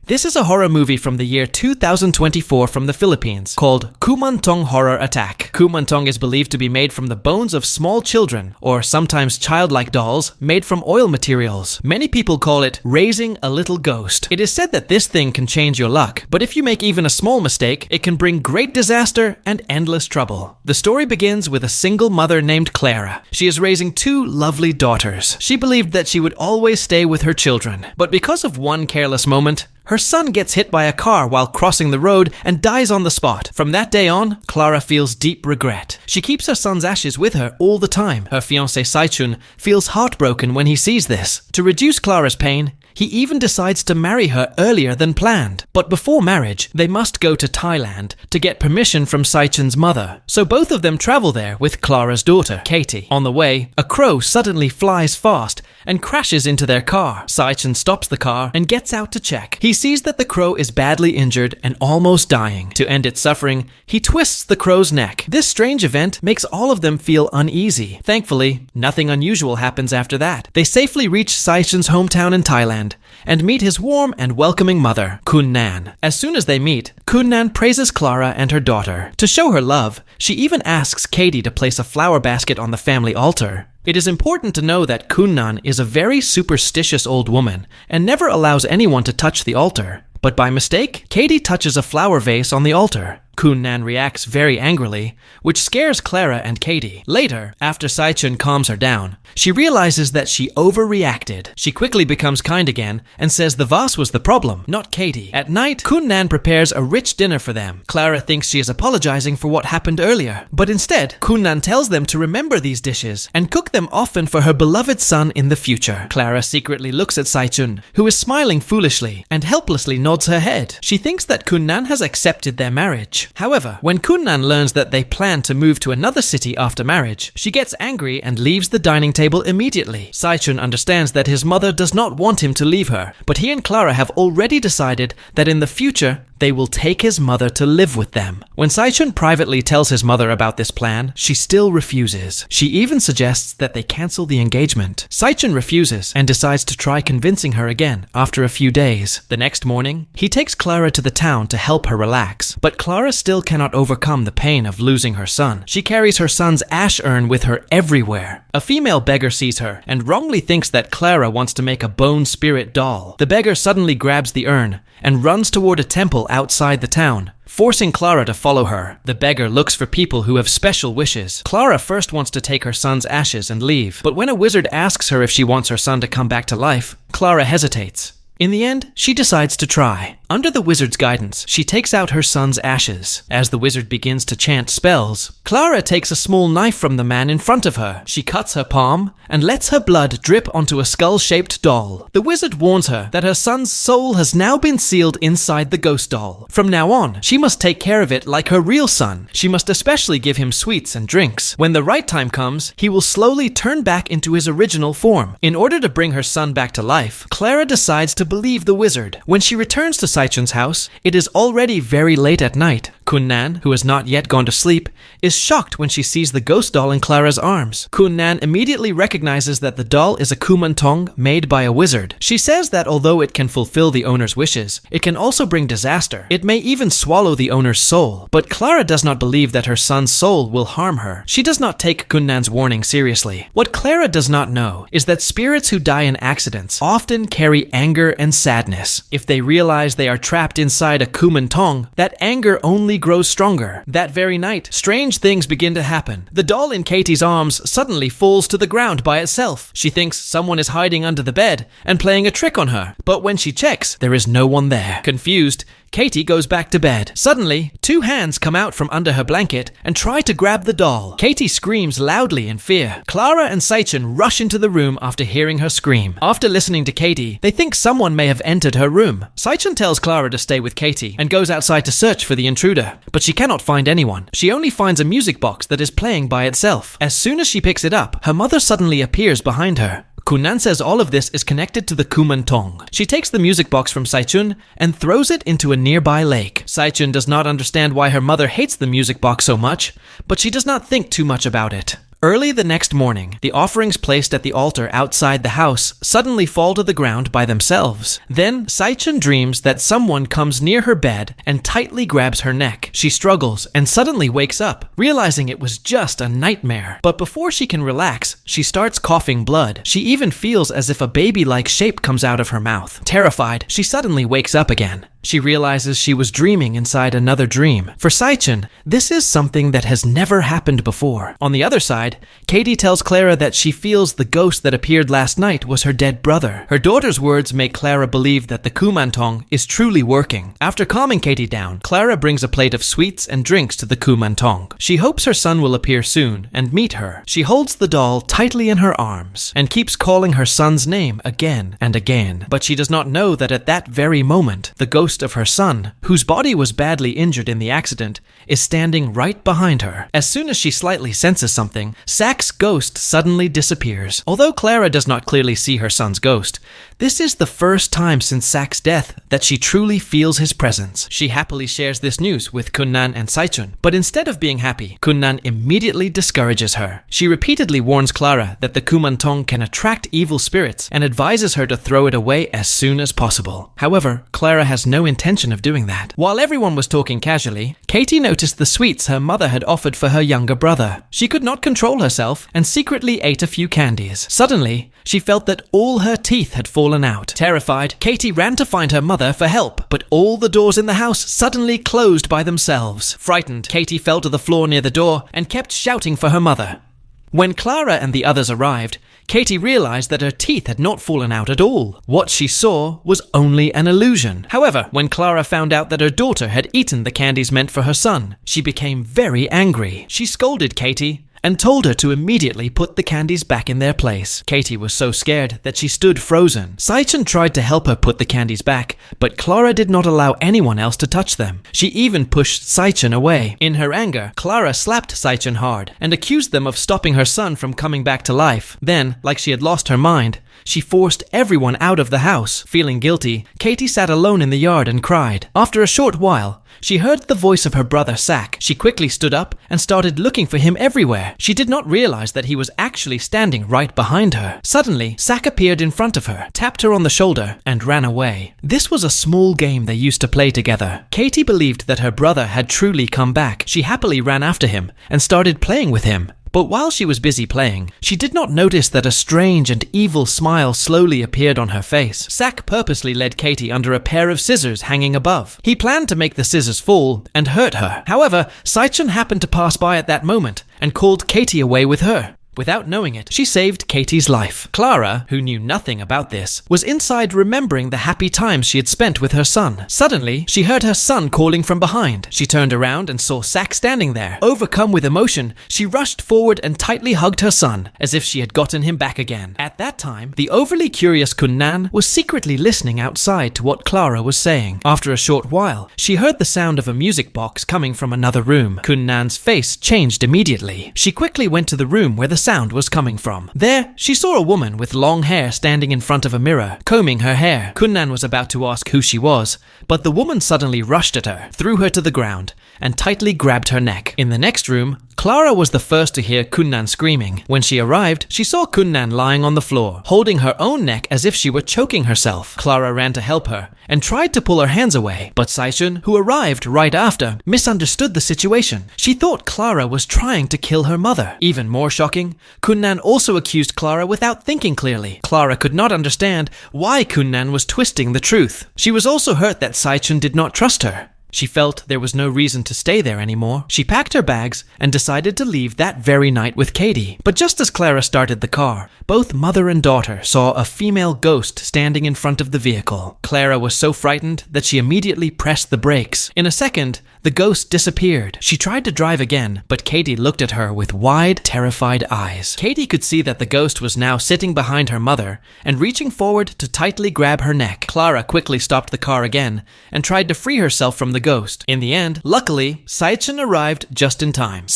This is a horror movie from the year 2024 from the Philippines called Kuman Thong Horror Attack. Kuman Thong is believed to be made from the bones of small children, or sometimes childlike dolls, made from oil materials. Many people call it raising a little ghost. It is said that this thing can change your luck, but if you make even a small mistake, it can bring great disaster and endless trouble. The story begins with a single mother named Clara. She is raising two lovely daughters. She believed that she would always stay with her children, but because of one careless moment, her son gets hit by a car while crossing the road and dies on the spot. From that day on, Clara feels deep regret. She keeps her son's ashes with her all the time. Her fiancé Saichun feels heartbroken when he sees this. To reduce Clara's pain, he even decides to marry her earlier than planned. But before marriage, they must go to Thailand to get permission from Saichun's mother. So both of them travel there with Clara's daughter, Katie. On the way, a crow suddenly flies fast and crashes into their car. Saichun stops the car and gets out to check. He sees that the crow is badly injured and almost dying. To end its suffering, he twists the crow's neck. This strange event makes all of them feel uneasy. Thankfully, nothing unusual happens after that. They safely reach Saichun's hometown in Thailand and meet his warm and welcoming mother, Kuman. As soon as they meet, Kuman praises Clara and her daughter. To show her love, she even asks Katie to place a flower basket on the family altar. It is important to know that Kuman is a very superstitious old woman and never allows anyone to touch the altar. But by mistake, Katie touches a flower vase on the altar. Kuman reacts very angrily, which scares Clara and Katie. Later, after Saichun calms her down, she realizes that she overreacted. She quickly becomes kind again and says the vase was the problem, not Katie. At night, Kuman prepares a rich dinner for them. Clara thinks she is apologizing for what happened earlier, but instead, Kuman tells them to remember these dishes and cook them often for her beloved son in the future. Clara secretly looks at Saichun, who is smiling foolishly, and helplessly nods her head. She thinks that Kuman has accepted their marriage. However, when Kuman learns that they plan to move to another city after marriage, she gets angry and leaves the dining table immediately. Saichun understands that his mother does not want him to leave her, but he and Clara have already decided that in the future, they will take his mother to live with them. When Saichun privately tells his mother about this plan, she still refuses. She even suggests that they cancel the engagement. Saichun refuses and decides to try convincing her again after a few days. The next morning, he takes Clara to the town to help her relax, but Clara still cannot overcome the pain of losing her son. She carries her son's ash urn with her everywhere. A female beggar sees her and wrongly thinks that Clara wants to make a bone spirit doll. The beggar suddenly grabs the urn and runs toward a temple outside the town, forcing Clara to follow her. The beggar looks for people who have special wishes. Clara first wants to take her son's ashes and leave, but when a wizard asks her if she wants her son to come back to life, Clara hesitates. In the end, she decides to try. Under the wizard's guidance, she takes out her son's ashes. As the wizard begins to chant spells, Clara takes a small knife from the man in front of her. She cuts her palm and lets her blood drip onto a skull-shaped doll. The wizard warns her that her son's soul has now been sealed inside the ghost doll. From now on, she must take care of it like her real son. She must especially give him sweets and drinks. When the right time comes, he will slowly turn back into his original form. In order to bring her son back to life, Clara decides to believe the wizard. When she returns to Saichun's house, it is already very late at night. Kuman, who has not yet gone to sleep, is shocked when she sees the ghost doll in Clara's arms. Kuman immediately recognizes that the doll is a Kuman Thong made by a wizard. She says that although it can fulfill the owner's wishes, it can also bring disaster. It may even swallow the owner's soul. But Clara does not believe that her son's soul will harm her. She does not take Kunan's warning seriously. What Clara does not know is that spirits who die in accidents often carry anger and sadness. If they realize they are trapped inside a Kuman Thong, that anger only grows stronger. That very night, strange things begin to happen. The doll in Katie's arms suddenly falls to the ground by itself. She thinks someone is hiding under the bed and playing a trick on her. But when she checks, there is no one there. Confused, Katie goes back to bed. Suddenly, two hands come out from under her blanket and try to grab the doll. Katie screams loudly in fear. Clara and Saichun rush into the room after hearing her scream. After listening to Katie, they think someone may have entered her room. Saichun tells Clara to stay with Katie and goes outside to search for the intruder, but she cannot find anyone. She only finds a music box that is playing by itself. As soon as she picks it up, her mother suddenly appears behind her. Kuman says all of this is connected to the Kuman Thong. She takes the music box from Saichun and throws it into a nearby lake. Saichun does not understand why her mother hates the music box so much, but she does not think too much about it. Early the next morning, the offerings placed at the altar outside the house suddenly fall to the ground by themselves. Then, Saichun dreams that someone comes near her bed and tightly grabs her neck. She struggles and suddenly wakes up, realizing it was just a nightmare. But before she can relax, she starts coughing blood. She even feels as if a baby-like shape comes out of her mouth. Terrified, she suddenly wakes up again. She realizes she was dreaming inside another dream. For Saichun, this is something that has never happened before. On the other side, Katie tells Clara that she feels the ghost that appeared last night was her dead brother. Her daughter's words make Clara believe that the Kuman Thong is truly working. After calming Katie down, Clara brings a plate of sweets and drinks to the Kuman Thong. She hopes her son will appear soon and meet her. She holds the doll tightly in her arms and keeps calling her son's name again and again. But she does not know that at that very moment, the ghost of her son, whose body was badly injured in the accident, is standing right behind her. As soon as she slightly senses something, Sak's ghost suddenly disappears. Although Clara does not clearly see her son's ghost, this is the first time since Sak's death that she truly feels his presence. She happily shares this news with Kuman and Saichun, but instead of being happy, Kuman immediately discourages her. She repeatedly warns Clara that the Kuman Thong can attract evil spirits and advises her to throw it away as soon as possible. However, Clara has no intention of doing that. While everyone was talking casually, Katie noticed the sweets her mother had offered for her younger brother. She could not control herself and secretly ate a few candies. Suddenly, she felt that all her teeth had fallen out. Terrified, Katie ran to find her mother for help, but all the doors in the house suddenly closed by themselves. Frightened, Katie fell to the floor near the door and kept shouting for her mother. When Clara and the others arrived, Katie realized that her teeth had not fallen out at all. What she saw was only an illusion. However, when Clara found out that her daughter had eaten the candies meant for her son, she became very angry. She scolded Katie and told her to immediately put the candies back in their place. Katie was so scared that she stood frozen. Saichun tried to help her put the candies back, but Clara did not allow anyone else to touch them. She even pushed Saichun away. In her anger, Clara slapped Saichun hard and accused them of stopping her son from coming back to life. Then, like she had lost her mind, she forced everyone out of the house. Feeling guilty, Katie sat alone in the yard and cried. After a short while, she heard the voice of her brother Sak. She quickly stood up and started looking for him everywhere. She did not realize that he was actually standing right behind her. Suddenly, Sak appeared in front of her, tapped her on the shoulder, and ran away. This was a small game they used to play together. Katie believed that her brother had truly come back. She happily ran after him and started playing with him. But while she was busy playing, she did not notice that a strange and evil smile slowly appeared on her face. Sak purposely led Katie under a pair of scissors hanging above. He planned to make the scissors fall and hurt her. However, Saichun happened to pass by at that moment and called Katie away with her. Without knowing it, she saved Katie's life. Clara, who knew nothing about this, was inside remembering the happy times she had spent with her son. Suddenly, she heard her son calling from behind. She turned around and saw Sak standing there. Overcome with emotion, she rushed forward and tightly hugged her son, as if she had gotten him back again. At that time, the overly curious Kuman was secretly listening outside to what Clara was saying. After a short while, she heard the sound of a music box coming from another room. Kunan's face changed immediately. She quickly went to the room where the sound was coming from. There, she saw a woman with long hair standing in front of a mirror, combing her hair. Kuman was about to ask who she was, but the woman suddenly rushed at her, threw her to the ground, and tightly grabbed her neck. In the next room, Clara was the first to hear Kuman screaming. When she arrived, she saw Kuman lying on the floor, holding her own neck as if she were choking herself. Clara ran to help her and tried to pull her hands away, but Saichun, who arrived right after, misunderstood the situation. She thought Clara was trying to kill her mother. Even more shocking, Kuman also accused Clara without thinking clearly. Clara could not understand why Kuman was twisting the truth. She was also hurt that Saichun did not trust her. She felt there was no reason to stay there anymore. She packed her bags and decided to leave that very night with Katie. But just as Clara started the car, both mother and daughter saw a female ghost standing in front of the vehicle. Clara was so frightened that she immediately pressed the brakes. In a second, the ghost disappeared. She tried to drive again, but Katie looked at her with wide, terrified eyes. Katie could see that the ghost was now sitting behind her mother and reaching forward to tightly grab her neck. Clara quickly stopped the car again and tried to free herself from the ghost. In the end, luckily, Saichun arrived just in time.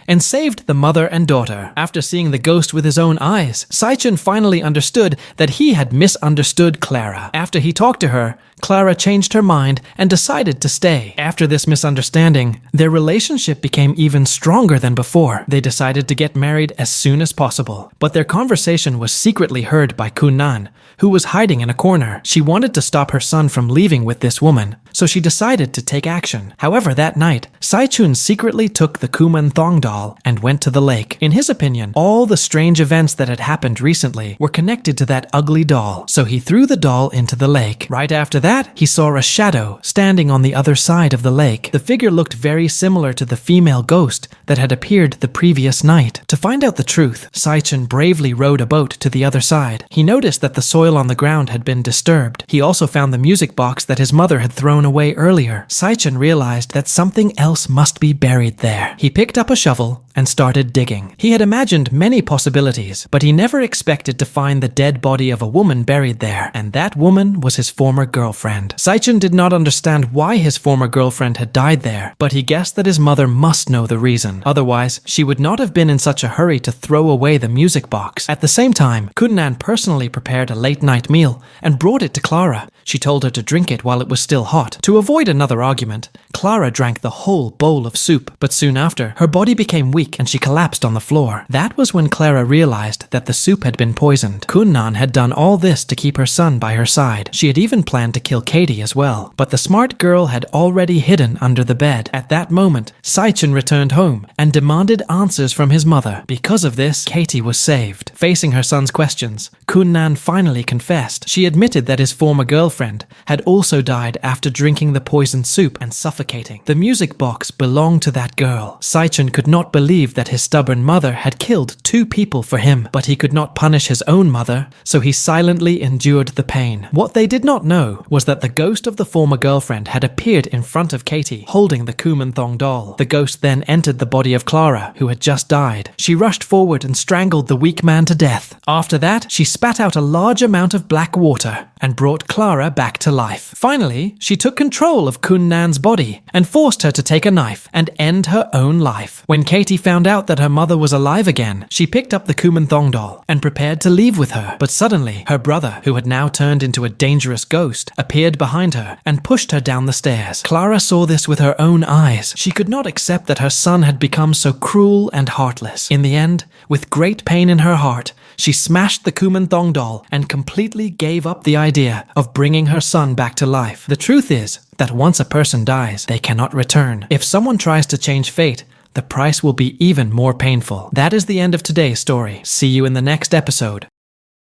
And saved the mother and daughter. After seeing the ghost with his own eyes, Saichun finally understood that he had misunderstood Clara. After he talked to her, Clara changed her mind and decided to stay. After this misunderstanding, their relationship became even stronger than before. They decided to get married as soon as possible. But their conversation was secretly heard by Kuman, who was hiding in a corner. She wanted to stop her son from leaving with this woman, so she decided to take action. However, that night, Saichun secretly took the Kuman Thong doll and went to the lake. In his opinion, all the strange events that had happened recently were connected to that ugly doll, so he threw the doll into the lake. Right after that, he saw a shadow standing on the other side of the lake. The figure looked very similar to the female ghost that had appeared the previous night. To find out the truth, Saichun bravely rowed a boat to the other side. He noticed that the soil on the ground had been disturbed. He also found the music box that his mother had thrown away earlier. Saichun realized that something else must be buried there. He picked up a shovel and started digging. He had imagined many possibilities, but he never expected to find the dead body of a woman buried there, and that woman was his former girlfriend. Saichun did not understand why his former girlfriend had died there, but he guessed that his mother must know the reason. Otherwise, she would not have been in such a hurry to throw away the music box. At the same time, Kuman personally prepared a late-night meal and brought it to Clara. She told her to drink it while it was still hot. To avoid another argument, Clara drank the whole bowl of soup, but soon after, her body became weak and she collapsed on the floor. That was when Clara realized that the soup had been poisoned. Kuman had done all this to keep her son by her side. She had even planned to kill Katie as well, but the smart girl had already hidden under the bed. At that moment, Saichun returned home and demanded answers from his mother. Because of this, Katie was saved. Facing her son's questions, Kuman finally confessed. She admitted that his former girlfriend had also died after drinking the poisoned soup and suffocating. The music box belonged to that girl. Saichun could not believe that his stubborn mother had killed 2 people for him, but he could not punish his own mother, so he silently endured the pain. What they did not know was that the ghost of the former girlfriend had appeared in front of Katie, holding the Kuman Thong doll. The ghost then entered the body of Clara, who had just died. She rushed forward and strangled the weak man to death. After that, she spat out a large amount of black water and brought Clara back to life. Finally, she took control of Kuman's body and forced her to take a knife and end her own life. When Katie found out that her mother was alive again, she picked up the Kuman Thong doll and prepared to leave with her. But suddenly, her brother, who had now turned into a dangerous ghost, appeared behind her and pushed her down the stairs. Clara saw this with her own eyes. She could not accept that her son had become so cruel and heartless. In the end, with great pain in her heart, she smashed the Kuman Thong doll and completely gave up the idea of bringing her son back to life. The truth is that once a person dies, they cannot return. If someone tries to change fate, the price will be even more painful. That is the end of today's story. See you in the next episode.